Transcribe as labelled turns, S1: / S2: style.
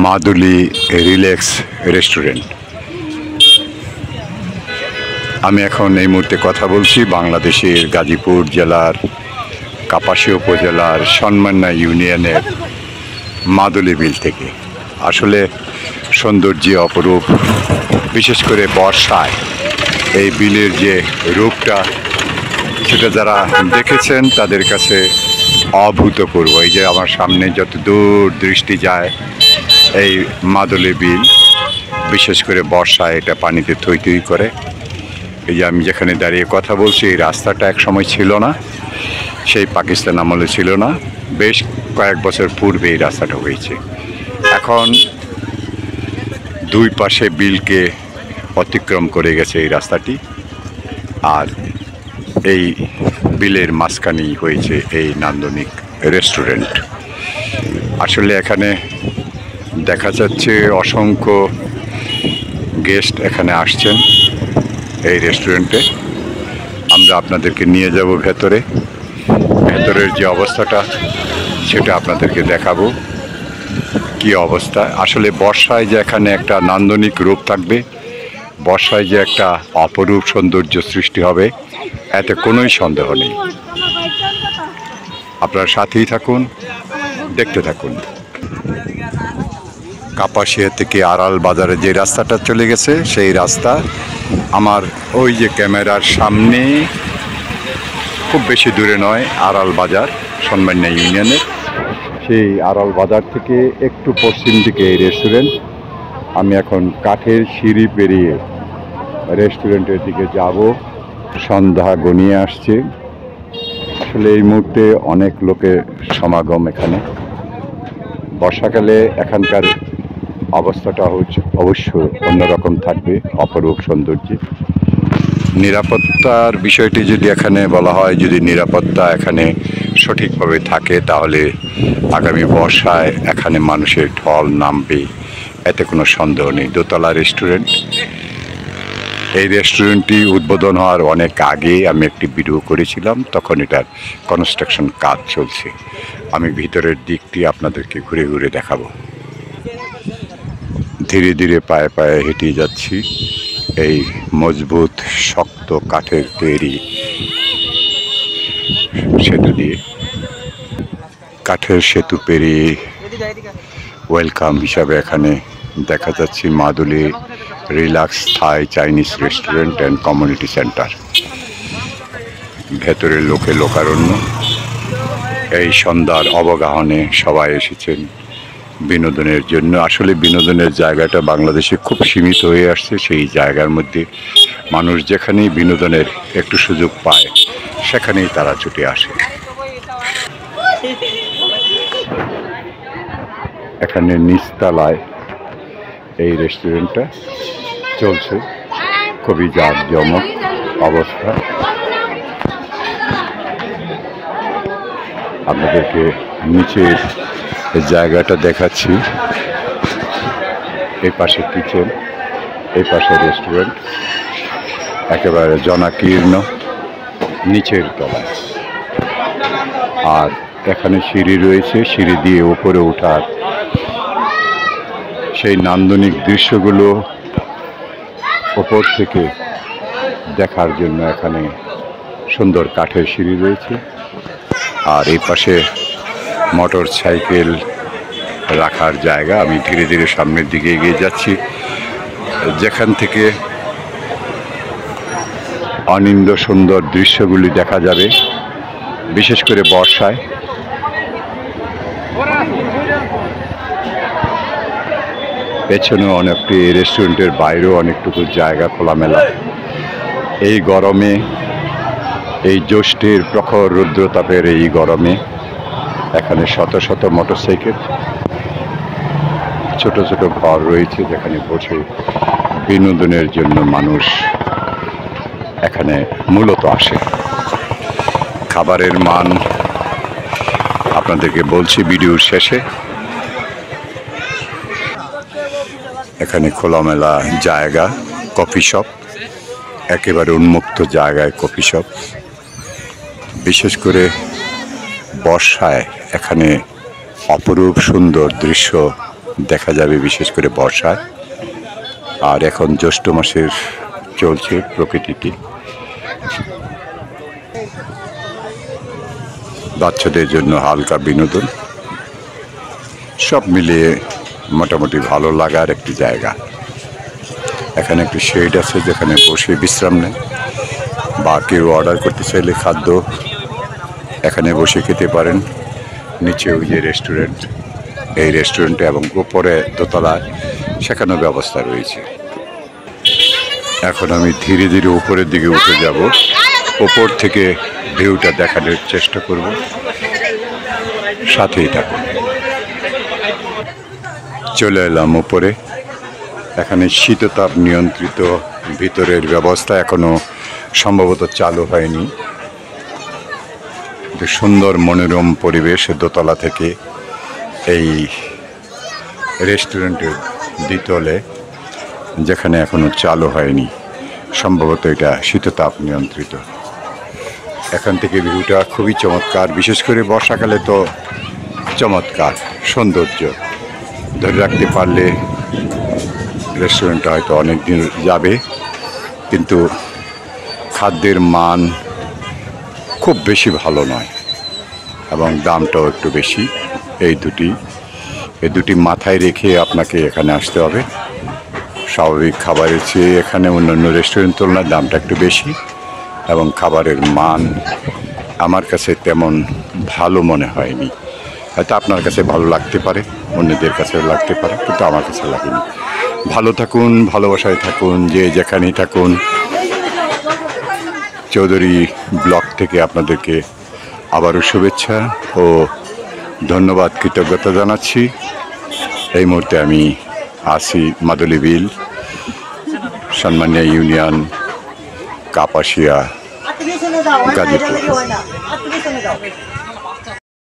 S1: মাদুলি relax restaurant. আমি এখন এই মুহূর্তে কথা বলছি বাংলাদেশের গাজীপুর জেলার কাপাসিয়া উপজেলার সন্মান্না ইউনিয়নের মাদুলি বিল থেকে। আসলে সৌন্দর্য অপরূপ, বিশেষ করে বর্ষায় এই বিলের যে রূপটা সেটা যারা দেখেছেন তাদের কাছে অভূতপূর্ব। এই যে আমার সামনে যত দূর দৃষ্টি যায় এই মাদুলি বিল, বিশেষ করে বর্ষায় এটা পানিতে থই থই করে। এই যে আমি যেখানে দাঁড়িয়ে কথা বলছি এই রাস্তাটা এক সময় ছিল না, সেই পাকিস্তান আমলে ছিল না, বেশ কয়েক বছর পূর্বে এই রাস্তাটা হয়েছে। এখন দুই পাশে বিলকে অতিক্রম করে গেছে এই রাস্তাটি, আর এই বিলের মাঝখানেই হয়েছে এই নান্দনিক রেস্টুরেন্ট। আসলে এখানে দেখা যাচ্ছে অসংখ্য গেস্ট এখানে আসছেন এই রেস্টুরেন্টে। আমরা আপনাদেরকে নিয়ে যাব ভেতরের যে অবস্থাটা সেটা আপনাদেরকে দেখাবো কি অবস্থা। আসলে বর্ষায় যে এখানে একটা নান্দনিক রূপ থাকবে, বর্ষায় যে একটা অপরূপ সৌন্দর্য সৃষ্টি হবে এতে কোনোই সন্দেহ নেই। আপনারা সাথেই থাকুন, দেখতে থাকুন। কাপাসিয়া থেকে আড়াল বাজারে যে রাস্তাটা চলে গেছে সেই রাস্তা আমার ওই যে ক্যামেরার সামনে, খুব বেশি দূরে নয়, আড়াল বাজার সন্মান্না ইউনিয়নের। সেই আড়াল বাজার থেকে একটু পশ্চিম দিকে এই রেস্টুরেন্ট। আমি এখন কাঠের সিঁড়ি পেরিয়ে রেস্টুরেন্টের দিকে যাব। সন্ধ্যা ঘনিয়ে আসছে। আসলে এই মুহূর্তে অনেক লোকের সমাগম এখানে। বর্ষাকালে এখানকার অবস্থাটা অবশ্য অন্যরকম থাকবে, অপরূপ সৌন্দর্য। নিরাপত্তার বিষয়টি যদি এখানে বলা হয়, যদি নিরাপত্তা এখানে সঠিকভাবে থাকে তাহলে আগামী বর্ষায় এখানে মানুষের ঢল নামবে, এতে কোনো সন্দেহ নেই। দোতলা রেস্টুরেন্ট। এই রেস্টুরেন্টটি উদ্বোধন হওয়ার অনেক আগে আমি একটি ভিডিও করেছিলাম, তখন এটার কনস্ট্রাকশন কাজ চলছে। আমি ভিতরের দিকটি আপনাদেরকে ঘুরে ঘুরে দেখাবো। ধীরে ধীরে পায়ে পায়ে হেঁটে যাচ্ছি এই মজবুত শক্ত কাঠের তৈরি সেতু দিয়ে। কাঠের সেতু পেরিয়ে ওয়েলকাম হিসাবে এখানে দেখা যাচ্ছে Maduli relax Thai Chinese restaurant and community centre. ভেতরের লোকারণ্য। এই সন্ধ্যার অবগাহনে সবাই এসেছেন বিনোদনের জন্য। আসলে বিনোদনের জায়গাটা বাংলাদেশে খুব সীমিত হয়ে আসছে। সেই জায়গার মধ্যে মানুষ যেখানেই বিনোদনের একটু সুযোগ পায় সেখানেই তারা ছুটে আসে। এখানে নিচতলায় এই রেস্টুরেন্টটা চলছে, খুবই জাঁকজমক অবস্থা। আপনাদেরকে নিচের জায়গাটা দেখাচ্ছি। এই পাশে কিচেন, এই পাশে রেস্টুরেন্ট, একেবারে জনাকীর্ণ নিচের তলায়। আর এখানে সিঁড়ি রয়েছে, সিঁড়ি দিয়ে উপরে ওঠার সেই নান্দনিক দৃশ্যগুলো ওপর থেকে দেখার জন্য এখানে সুন্দর কাঠের সিঁড়ি রয়েছে। আর এই পাশে মোটর সাইকেল রাখার জায়গা। আমি ধীরে ধীরে সামনের দিকে এগিয়ে যাচ্ছি, যেখান থেকে অনিন্দ সুন্দর দৃশ্যগুলি দেখা যাবে, বিশেষ করে বর্ষায়। পেছনে অনেকটি রেস্টুরেন্টের বাইরেও অনেকটুকু জায়গা খোলামেলা। এই গরমে, এই জ্যৈষ্ঠের প্রখর রুদ্রতাপের এই গরমে এখানে শত শত মোটরসাইকেল, ছোট ছোট ঘর রয়েছে যেখানে বসে বিনোদনের জন্য মানুষ এখানে মূলত আসে। খাবারের মান আপনাদেরকে বলছি ভিডিওর শেষে। এখানে খোলামেলা জায়গা, কফি শপ, একেবারে উন্মুক্ত জায়গায় কফি শপ। বিশেষ করে বর্ষায় এখানে অপরূপ সুন্দর দৃশ্য দেখা যাবে, বিশেষ করে বর্ষায়। আর এখন জ্যৈষ্ঠ মাসের চলছে প্রকৃতিটি। বাচ্চাদের জন্য হালকা বিনোদন, সব মিলিয়ে মোটামুটি ভালো লাগার একটি জায়গা। এখানে একটি শেড আছে যেখানে বসে বিশ্রাম নেয়, বা কেউ অর্ডার করতে চাইলে খাদ্য এখানে বসে খেতে পারেন। নিচে ওই যে রেস্টুরেন্ট, এই রেস্টুরেন্টে এবং উপরে দোতলায় সেখানেও ব্যবস্থা রয়েছে। এখন আমি ধীরে ধীরে উপরের দিকে উঠে যাব, উপর থেকে ভিউটা দেখানোর চেষ্টা করব, সাথেই থাকুন। চলে এলাম উপরে। এখানে শীততাপ নিয়ন্ত্রিত ভিতরের ব্যবস্থা এখনো সম্ভবত চালু হয়নি। সুন্দর মনোরম পরিবেশ দোতলা থেকে এই রেস্টুরেন্টের দ্বিতলে, যেখানে এখনো চালু হয়নি, সম্ভবত এটা শীততাপ নিয়ন্ত্রিত। এখান থেকে ভিউটা খুবই চমৎকার, বিশেষ করে বর্ষাকালে তো চমৎকার সৌন্দর্য। ধরে রাখতে পারলে রেস্টুরেন্টটা হয়তো অনেক দিন যাবে, কিন্তু খাদ্যের মান খুব বেশি ভালো নয় এবং দামটাও একটু বেশি। এই দুটি মাথায় রেখে আপনাকে এখানে আসতে হবে। স্বাভাবিক খাবারের চেয়ে এখানে অন্যান্য রেস্টুরেন্ট তুলনায় দামটা একটু বেশি, এবং খাবারের মান আমার কাছে তেমন ভালো মনে হয়নি। হয়তো আপনার কাছে ভালো লাগতে পারে, অন্যদের কাছেও লাগতে পারে, কিন্তু আমার কাছে লাগেনি। ভালো থাকুন, ভালোবাসায় থাকুন, যে যেখানেই থাকুন। চৌধুরী ব্লগ থেকে আপনাদেরকে আবারও শুভেচ্ছা ও ধন্যবাদ, কৃতজ্ঞতা জানাচ্ছি। এই মুহূর্তে আমি আছি মাদুলি বিল, সন্মানিয়া ইউনিয়ন, কাপাসিয়া, গাজীপুর।